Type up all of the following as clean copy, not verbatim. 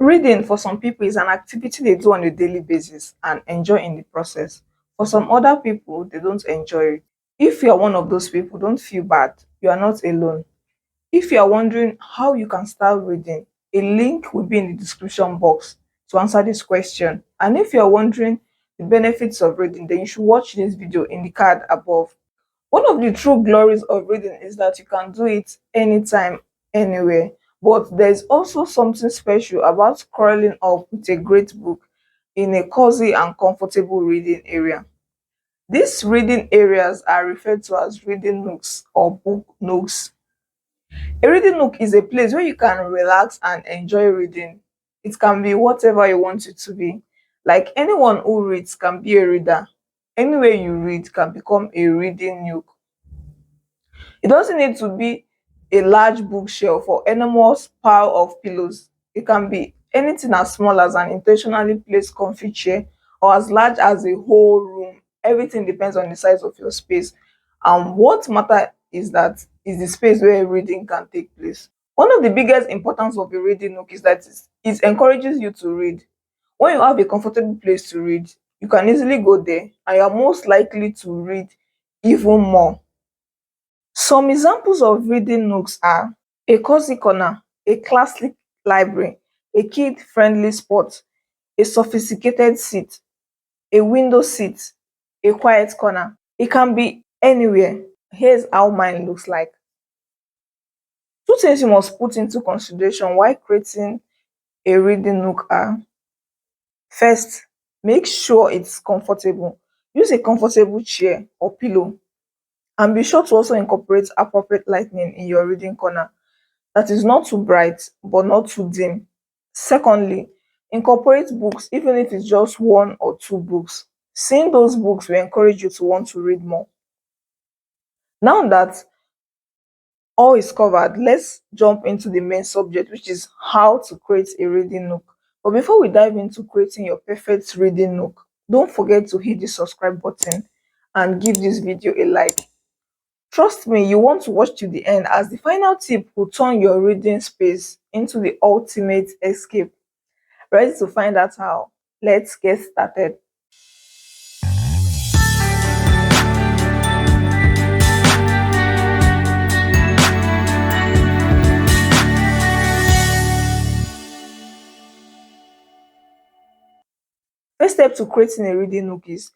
Reading for some people is an activity they do on a daily basis and enjoy in the process. For some other people, they don't enjoy it. If you are one of those people, don't feel bad. You are not alone. If you are wondering how you can start reading, a link will be in the description box to answer this question. And if you are wondering the benefits of reading, then you should watch this video in the card above. One of the true glories of reading is that you can do it anytime, anywhere. But there's also something special about curling up with a great book in a cozy and comfortable reading area. These reading areas are referred to as reading nooks or book nooks. A reading nook is a place where you can relax and enjoy reading. It can be whatever you want it to be. Like anyone who reads can be a reader. Anywhere you read can become a reading nook. It doesn't need to be a large bookshelf or enormous pile of pillows. It can be anything as small as an intentionally placed comfy chair or as large as a whole room. Everything depends on the size of your space. And what matter is that is the space where reading can take place. One of the biggest importance of a reading nook is that it encourages you to read. When you have a comfortable place to read, you can easily go there and you are most likely to read even more. Some examples of reading nooks are a cozy corner, a classic library, a kid-friendly spot, a sophisticated seat, a window seat, a quiet corner. It can be anywhere. Here's how mine looks like. Two things you must put into consideration while creating a reading nook are: first, make sure it's comfortable. Use a comfortable chair or pillow, and be sure to also incorporate appropriate lighting in your reading corner that is not too bright but not too dim. Secondly, incorporate books even if it's just one or two books. Seeing those books will encourage you to want to read more. Now that all is covered, let's jump into the main subject, which is how to create a reading nook. But before we dive into creating your perfect reading nook, don't forget to hit the subscribe button and give this video a like. Trust me, you want to watch to the end, as the final tip will turn your reading space into the ultimate escape. Ready to find out how? Let's get started. First step to creating a reading nook is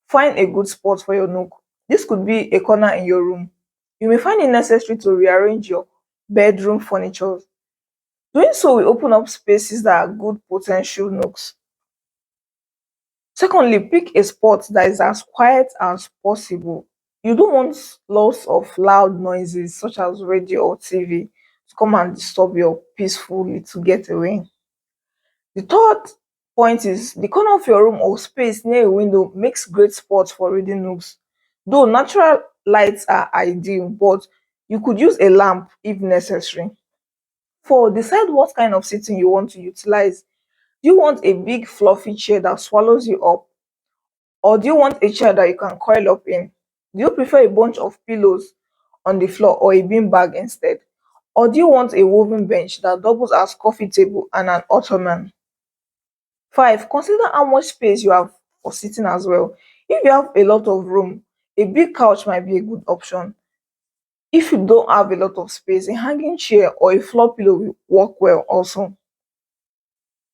find a good spot for your nook. This could be a corner in your room. You may find it necessary to rearrange your bedroom furniture. Doing so will open up spaces that are good potential nooks. Secondly, pick a spot that is as quiet as possible. You don't want lots of loud noises such as radio or TV to come and disturb your peaceful little getaway. The third point is the corner of your room or space near a window makes great spots for reading nooks. Though natural lights are ideal, but you could use a lamp if necessary. 4. Decide what kind of seating you want to utilize. Do you want a big fluffy chair that swallows you up? Or do you want a chair that you can coil up in? Do you prefer a bunch of pillows on the floor or a bean bag instead? Or do you want a woven bench that doubles as coffee table and an ottoman? 5. Consider how much space you have for sitting as well. If you have a lot of room, a big couch might be a good option. If you don't have a lot of space, a hanging chair or a floor pillow will work well also.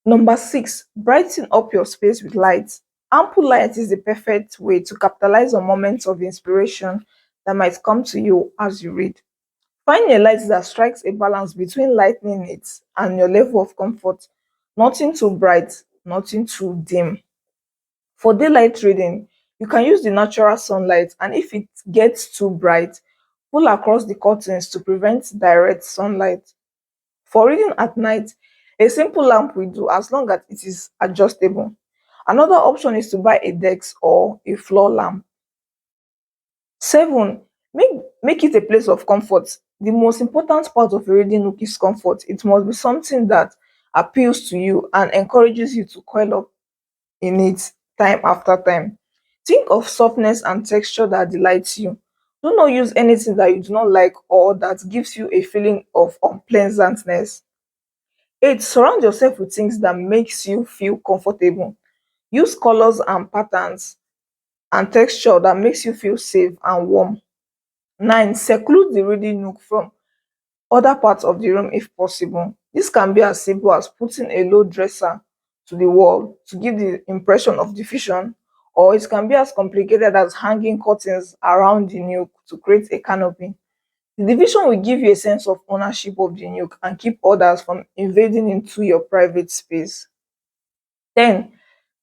Number 6, brighten up your space with light. Ample light is the perfect way to capitalize on moments of inspiration that might come to you as you read. Find a light that strikes a balance between lightening it and your level of comfort. Nothing too bright, nothing too dim. For daylight reading, you can use the natural sunlight, and if it gets too bright, pull across the curtains to prevent direct sunlight. For reading at night, a simple lamp will do as long as it is adjustable. Another option is to buy a desk or a floor lamp. 7. Make it a place of comfort. The most important part of a reading nook is comfort. It must be something that appeals to you and encourages you to coil up in it time after time. Think of softness and texture that delights you. Do not use anything that you do not like or that gives you a feeling of unpleasantness. 8. Surround yourself with things that makes you feel comfortable. Use colors and patterns and texture that makes you feel safe and warm. 9. Seclude the reading nook from other parts of the room if possible. This can be as simple as putting a low dresser to the wall to give the impression of diffusion, or it can be as complicated as hanging curtains around the nook to create a canopy. The division will give you a sense of ownership of the nook and keep others from invading into your private space. 10.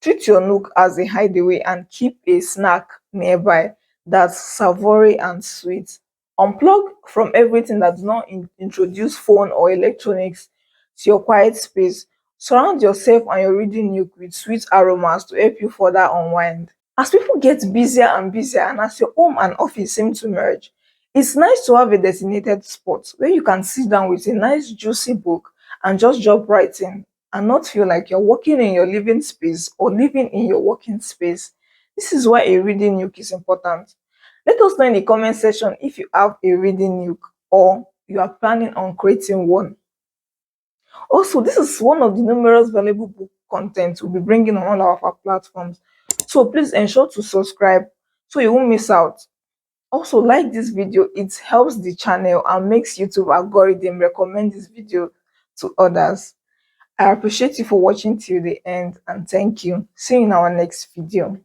Treat your nook as a hideaway and keep a snack nearby that's savory and sweet. Unplug from everything that does not introduce phone or electronics to your quiet space. Surround yourself and your reading nook with sweet aromas to help you further unwind. As people get busier and busier, and as your home and office seem to merge, it's nice to have a designated spot where you can sit down with a nice, juicy book and just jump right in and not feel like you're working in your living space or living in your working space. This is why a reading nook is important. Let us know in the comment section if you have a reading nook or you are planning on creating one. Also, this is one of the numerous valuable book content we'll be bringing on all of our platforms. So please ensure to subscribe so you won't miss out. Also, like this video, it helps the channel and makes YouTube algorithm recommend this video to others. I appreciate you for watching till the end and thank you. See you in our next video.